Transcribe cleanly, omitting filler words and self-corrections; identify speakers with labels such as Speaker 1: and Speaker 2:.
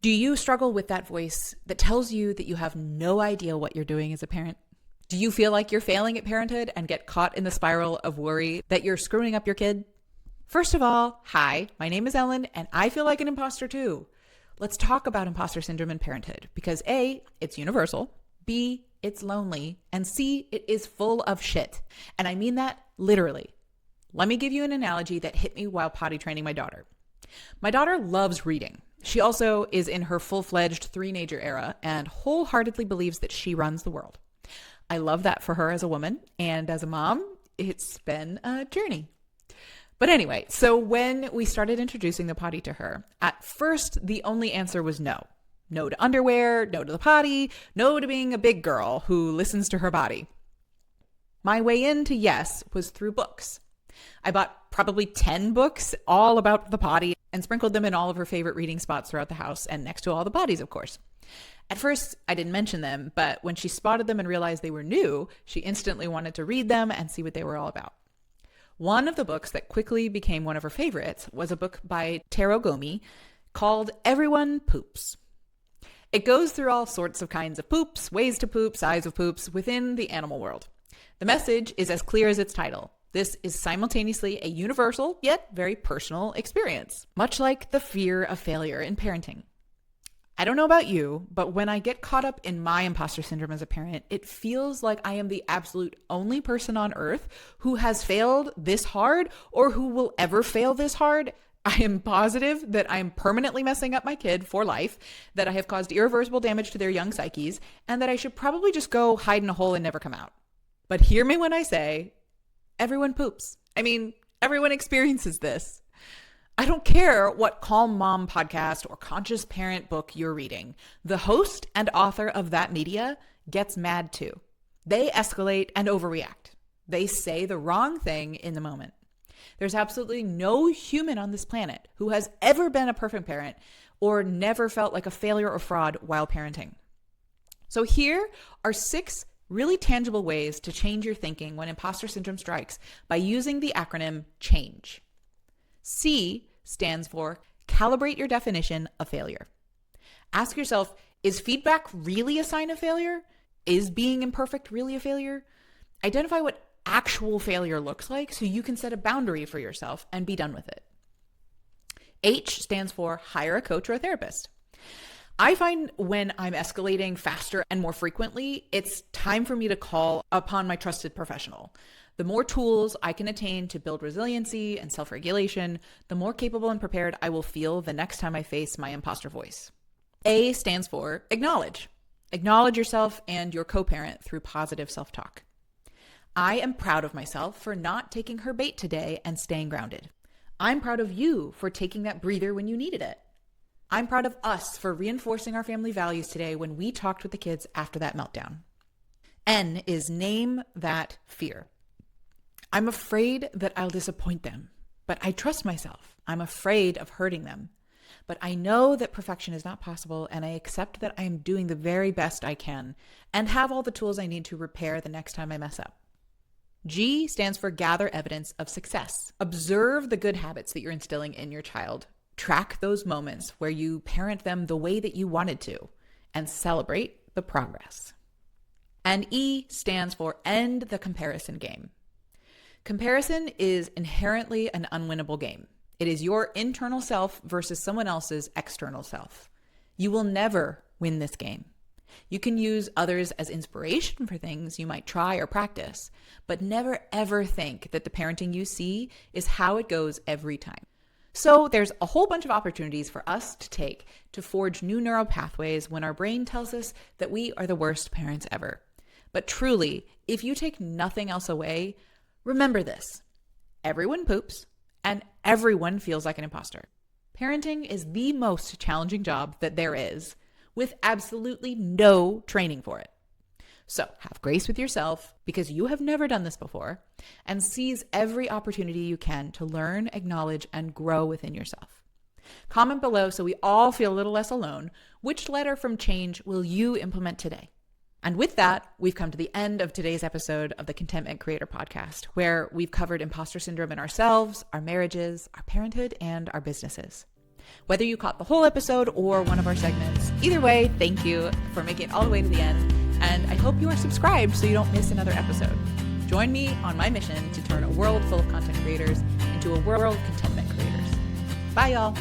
Speaker 1: Do you struggle with that voice that tells you that you have no idea what you're doing as a parent? Do you feel like you're failing at parenthood and get caught in the spiral of worry that you're screwing up your kid? First of all, hi, my name is Ellen, and I feel like an imposter too. Let's talk about imposter syndrome in parenthood because A, it's universal, B, it's lonely, and C, it is full of shit. And I mean that literally. Let me give you an analogy that hit me while potty training my daughter. My daughter loves reading. She also is in her full-fledged three-nager era and wholeheartedly believes that she runs the world. I love that for her as a woman, and as a mom, it's been a journey. But anyway, so when we started introducing the potty to her, at first the only answer was no. No to underwear, no to the potty, no to being a big girl who listens to her body. My way into yes was through books. I bought probably 10 books all about the potty and sprinkled them in all of her favorite reading spots throughout the house and next to all the potties, of course. At first, I didn't mention them, but when she spotted them and realized they were new, she instantly wanted to read them and see what they were all about. One of the books that quickly became one of her favorites was a book by Taro Gomi called Everyone Poops. It goes through all sorts of kinds of poops, ways to poop, size of poops within the animal world. The message is as clear as its title. This is simultaneously a universal, yet very personal experience, much like the fear of failure in parenting. I don't know about you, but when I get caught up in my imposter syndrome as a parent, it feels like I am the absolute only person on earth who has failed this hard or who will ever fail this hard. I am positive that I am permanently messing up my kid for life, that I have caused irreversible damage to their young psyches, and that I should probably just go hide in a hole and never come out. But hear me when I say, everyone poops. I mean, everyone experiences this. I don't care what Calm Mom podcast or Conscious Parent book you're reading. The host and author of that media gets mad too. They escalate and overreact. They say the wrong thing in the moment. There's absolutely no human on this planet who has ever been a perfect parent or never felt like a failure or fraud while parenting. So here are 6 really tangible ways to change your thinking when imposter syndrome strikes by using the acronym CHANGE. C stands for calibrate your definition of failure. Ask yourself, is feedback really a sign of failure? Is being imperfect really a failure? Identify what actual failure looks like so you can set a boundary for yourself and be done with it. H stands for hire a coach or a therapist. I find when I'm escalating faster and more frequently, it's time for me to call upon my trusted professional. The more tools I can attain to build resiliency and self-regulation, the more capable and prepared I will feel the next time I face my imposter voice. A stands for acknowledge. Acknowledge yourself and your co-parent through positive self-talk. I am proud of myself for not taking her bait today and staying grounded. I'm proud of you for taking that breather when you needed it. I'm proud of us for reinforcing our family values today when we talked with the kids after that meltdown. N is name that fear. I'm afraid that I'll disappoint them, but I trust myself. I'm afraid of hurting them, but I know that perfection is not possible, and I accept that I am doing the very best I can and have all the tools I need to repair the next time I mess up. G stands for gather evidence of success. Observe the good habits that you're instilling in your child. Track those moments where you parent them the way that you wanted to and celebrate the progress. And E stands for end the comparison game. Comparison is inherently an unwinnable game. It is your internal self versus someone else's external self. You will never win this game. You can use others as inspiration for things you might try or practice, but never ever think that the parenting you see is how it goes every time. So there's a whole bunch of opportunities for us to take to forge new neural pathways when our brain tells us that we are the worst parents ever. But truly, if you take nothing else away, remember this: everyone poops and everyone feels like an imposter. Parenting is the most challenging job that there is, with absolutely no training for it. So have grace with yourself because you have never done this before, and seize every opportunity you can to learn, acknowledge, and grow within yourself. Comment below so we all feel a little less alone. Which letter from change will you implement today? And with that, we've come to the end of today's episode of the Contentment Creator Podcast, where we've covered imposter syndrome in ourselves, our marriages, our parenthood, and our businesses. Whether you caught the whole episode or one of our segments, either way, thank you for making it all the way to the end. And I hope you are subscribed so you don't miss another episode. Join me on my mission to turn a world full of content creators into a world of contentment creators. Bye, y'all.